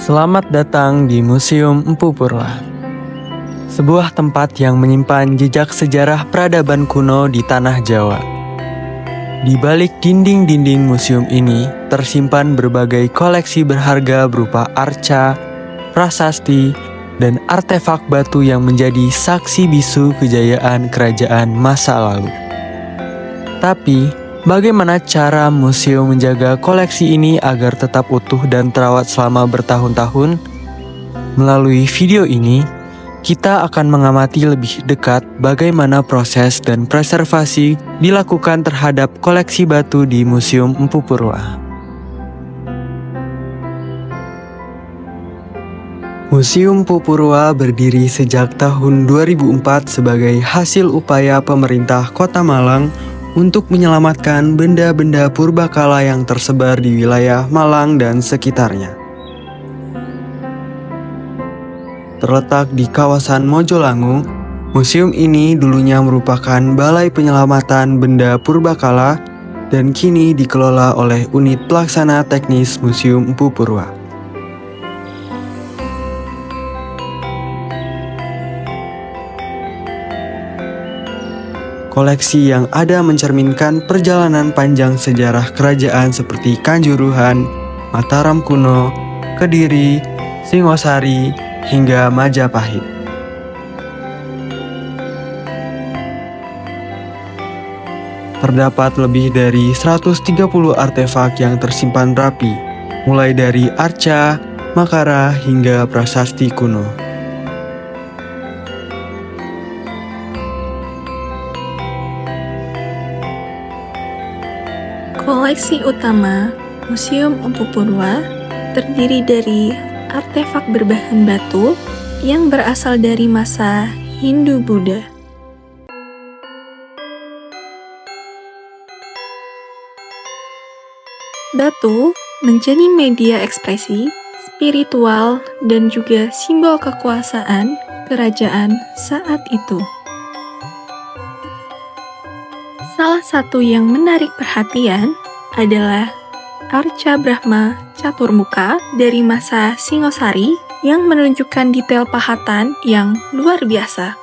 Selamat datang di Museum Empu Purwa, sebuah tempat yang menyimpan jejak sejarah peradaban kuno di tanah Jawa. Di balik dinding-dinding museum ini tersimpan berbagai koleksi berharga berupa arca, prasasti, dan artefak batu yang menjadi saksi bisu kejayaan kerajaan masa lalu. Tapi, bagaimana cara museum menjaga koleksi ini agar tetap utuh dan terawat selama bertahun-tahun? Melalui video ini, kita akan mengamati lebih dekat bagaimana proses dan preservasi dilakukan terhadap koleksi batu di Museum Empu Purwa. Museum Empu Purwa berdiri sejak tahun 2004 sebagai hasil upaya pemerintah Kota Malang untuk menyelamatkan benda-benda purbakala yang tersebar di wilayah Malang dan sekitarnya. Terletak di kawasan Mojolangu, museum ini dulunya merupakan balai penyelamatan benda purbakala dan kini dikelola oleh Unit Pelaksana Teknis Museum Empu Purwa. Koleksi yang ada mencerminkan perjalanan panjang sejarah kerajaan seperti Kanjuruhan, Mataram kuno, Kediri, Singosari, hingga Majapahit. Terdapat lebih dari 130 artefak yang tersimpan rapi, mulai dari arca, makara, hingga prasasti kuno. Koleksi utama Museum Empu Purwa terdiri dari artefak berbahan batu yang berasal dari masa Hindu-Buddha. Batu menjadi media ekspresi, spiritual, dan juga simbol kekuasaan kerajaan saat itu. Salah satu yang menarik perhatian adalah arca Brahma Caturmuka dari masa Singosari yang menunjukkan detail pahatan yang luar biasa.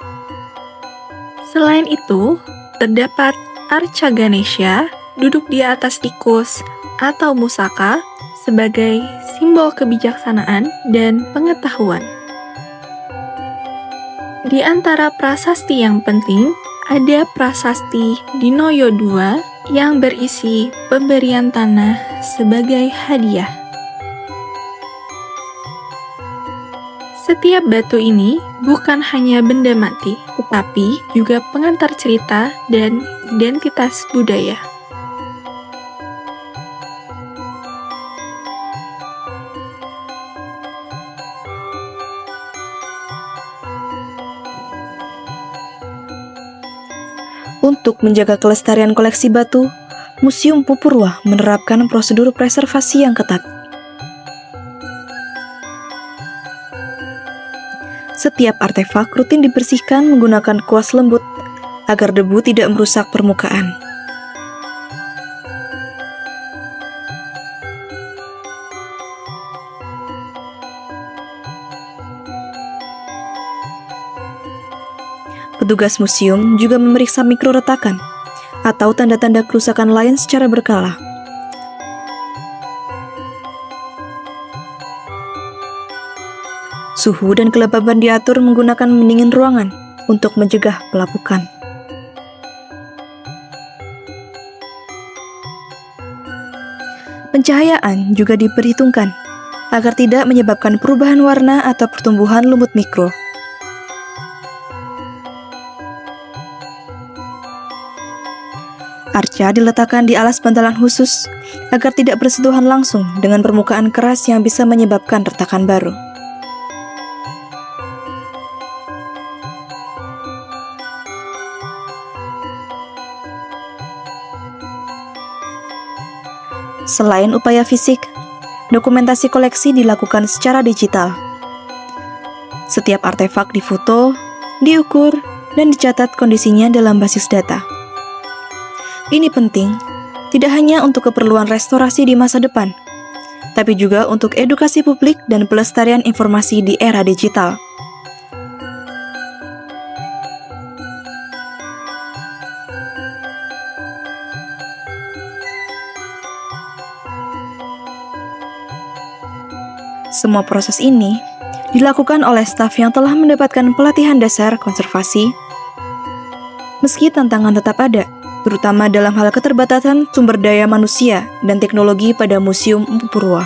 Selain itu, terdapat arca Ganesha duduk di atas tikus atau musaka sebagai simbol kebijaksanaan dan pengetahuan. Di antara prasasti yang penting, ada prasasti Dinoyo II yang berisi pemberian tanah sebagai hadiah. Setiap batu ini bukan hanya benda mati, tetapi juga pengantar cerita dan identitas budaya. Untuk menjaga kelestarian koleksi batu, Museum Empu Purwa menerapkan prosedur preservasi yang ketat. Setiap artefak rutin dibersihkan menggunakan kuas lembut agar debu tidak merusak permukaan. Petugas museum juga memeriksa mikroretakan atau tanda-tanda kerusakan lain secara berkala. Suhu dan kelembaban diatur menggunakan pendingin ruangan untuk mencegah pelapukan. Pencahayaan juga diperhitungkan agar tidak menyebabkan perubahan warna atau pertumbuhan lumut mikro. Arca diletakkan di alas bantalan khusus agar tidak bersentuhan langsung dengan permukaan keras yang bisa menyebabkan retakan baru. Selain upaya fisik, dokumentasi koleksi dilakukan secara digital. Setiap artefak difoto, diukur, dan dicatat kondisinya dalam basis data. Ini penting, tidak hanya untuk keperluan restorasi di masa depan, tapi juga untuk edukasi publik dan pelestarian informasi di era digital. Semua proses ini dilakukan oleh staf yang telah mendapatkan pelatihan dasar konservasi. Meski tantangan tetap ada, terutama dalam hal keterbatasan sumber daya manusia dan teknologi pada Museum Empu Purwa.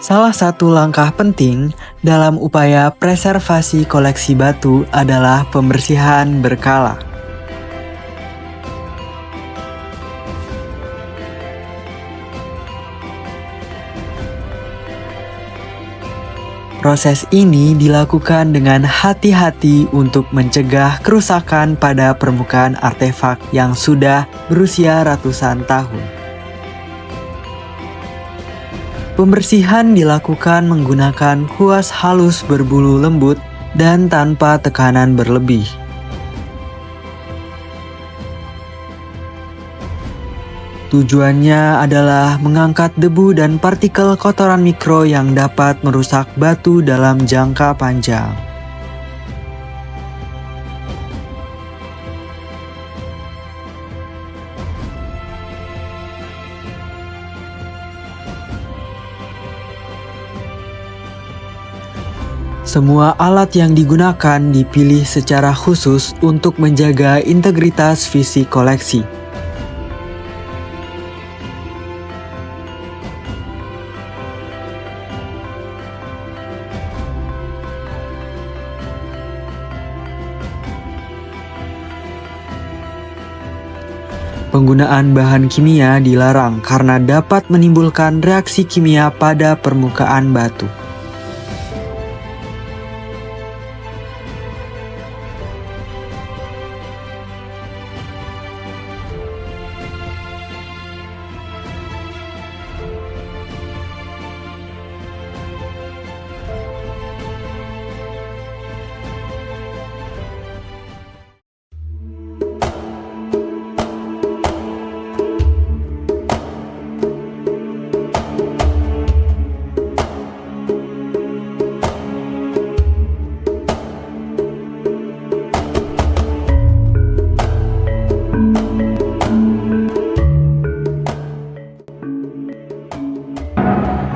Salah satu langkah penting dalam upaya preservasi koleksi batu adalah pembersihan berkala. Proses ini dilakukan dengan hati-hati untuk mencegah kerusakan pada permukaan artefak yang sudah berusia ratusan tahun. Pembersihan dilakukan menggunakan kuas halus berbulu lembut dan tanpa tekanan berlebih. Tujuannya adalah mengangkat debu dan partikel kotoran mikro yang dapat merusak batu dalam jangka panjang. Semua alat yang digunakan dipilih secara khusus untuk menjaga integritas fisik koleksi. Penggunaan bahan kimia dilarang karena dapat menimbulkan reaksi kimia pada permukaan batu.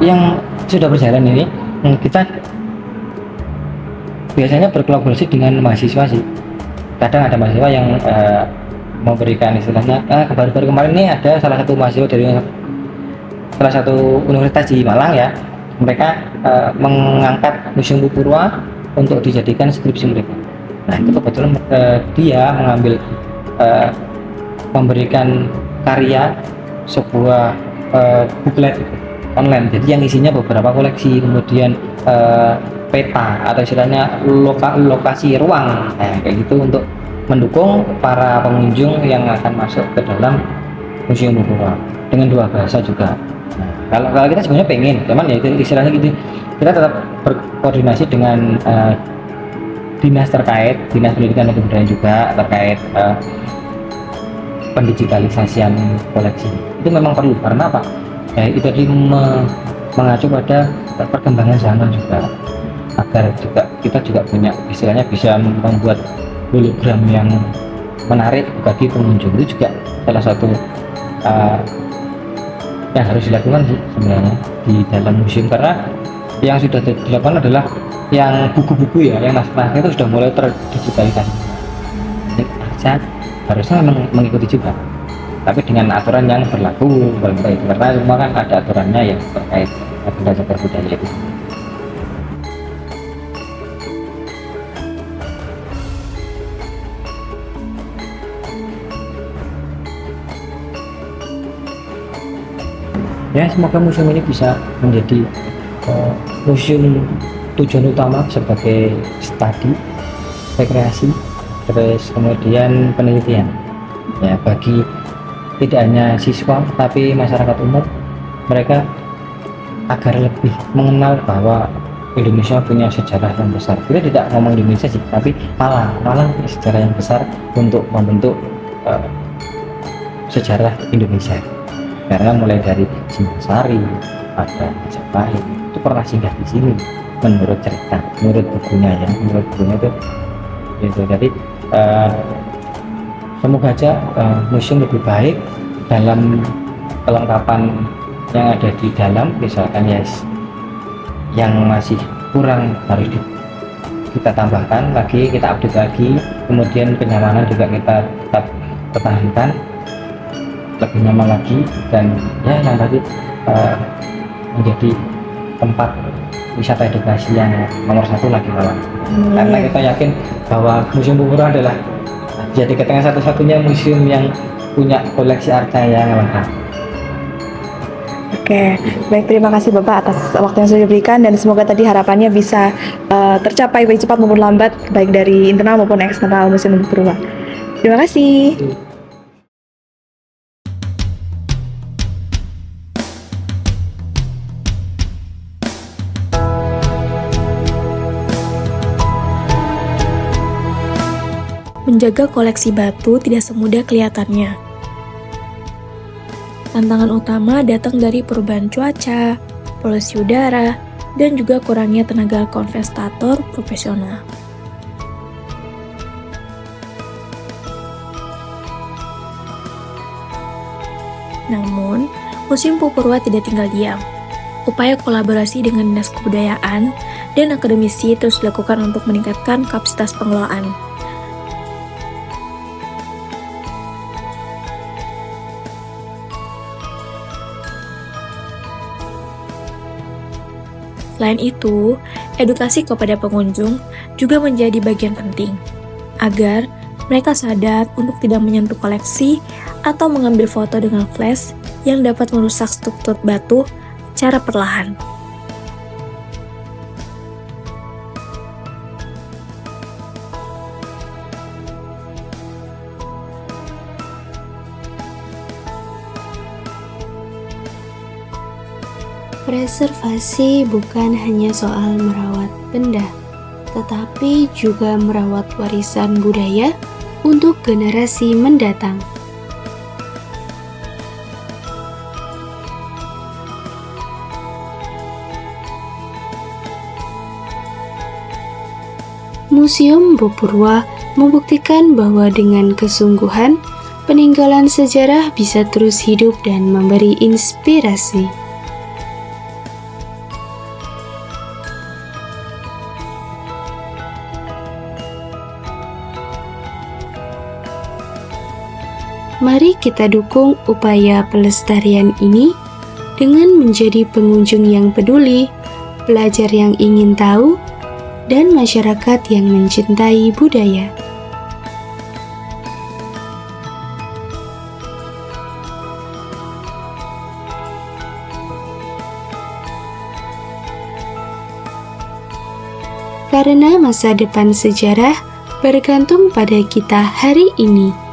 Yang sudah berjalan ini, kita biasanya berkolaborasi dengan mahasiswa sih. Kadang ada mahasiswa yang memberikan istilahnya, baru-baru kemarin ini ada salah satu mahasiswa dari salah satu universitas di Malang ya, mereka mengangkat Museum Empu Purwa untuk dijadikan skripsi mereka. Nah itu kebetulan dia mengambil memberikan karya sebuah booklet online, jadi yang isinya beberapa koleksi, kemudian peta atau istilahnya lokasi ruang, nah, kayak gitu untuk mendukung para pengunjung yang akan masuk ke dalam Museum Empu Purwa dengan 2 bahasa juga. Nah, kalau kita sebenarnya pengen, cuman ya itu istilahnya gitu, kita tetap berkoordinasi dengan dinas terkait, dinas pendidikan dan kebudayaan juga terkait pendigitalisasian koleksi. Itu memang perlu, karena apa? Ya itu tadi mengacu pada perkembangan zaman juga, agar juga kita juga punya istilahnya bisa membuat hologram yang menarik bagi pengunjung. Itu juga salah satu yang harus dilakukan sih sebenarnya di dalam museum, karena yang sudah dilakukan adalah yang buku-buku ya, yang naskah itu sudah mulai terdigitalisasi. Jadi harusnya mengikuti juga, tapi dengan aturan yang berlaku, karena semua kan ada aturannya yang terkait benda cagar budaya itu. Ya semoga museum ini bisa menjadi museum tujuan utama sebagai studi, rekreasi, terus kemudian penelitian ya bagi tidak hanya siswa tapi masyarakat umum, mereka agar lebih mengenal bahwa Indonesia punya sejarah yang besar. Kita tidak ngomong Indonesia sih, tapi Malang punya sejarah yang besar untuk membentuk sejarah Indonesia. Karena mulai dari Singosari, ada Majapahit, itu pernah singgah di sini. Menurut cerita, menurut bukunya itu gitu. Jadi semoga aja museum lebih baik dalam kelengkapan yang ada di dalam, misalkan yang masih kurang harus kita tambahkan lagi, kita update lagi, kemudian kenyamanan juga kita tetap pertahankan lebih nyaman lagi, dan ya yang tadi menjadi tempat wisata edukasi yang nomor 1 lagi Malang. Karena kita yakin bahwa Museum Pupurwa adalah jadi katanya satu-satunya museum yang punya koleksi arca yang lengkap. Oke, baik, terima kasih Bapak atas waktu yang sudah diberikan, dan semoga tadi harapannya bisa tercapai baik cepat maupun lambat, baik dari internal maupun eksternal Museum Pupurwa. Terima kasih. Menjaga koleksi batu tidak semudah kelihatannya. Tantangan utama datang dari perubahan cuaca, polusi udara, dan juga kurangnya tenaga konservator profesional. Namun, Museum Pupurwa tidak tinggal diam. Upaya kolaborasi dengan Dinas Kebudayaan dan akademisi terus dilakukan untuk meningkatkan kapasitas pengelolaan. Selain itu, edukasi kepada pengunjung juga menjadi bagian penting, agar mereka sadar untuk tidak menyentuh koleksi atau mengambil foto dengan flash yang dapat merusak struktur batu secara perlahan. Preservasi bukan hanya soal merawat benda, tetapi juga merawat warisan budaya untuk generasi mendatang. Museum Pupurwa membuktikan bahwa dengan kesungguhan, peninggalan sejarah bisa terus hidup dan memberi inspirasi. Mari kita dukung upaya pelestarian ini dengan menjadi pengunjung yang peduli, pelajar yang ingin tahu, dan masyarakat yang mencintai budaya. Karena masa depan sejarah bergantung pada kita hari ini.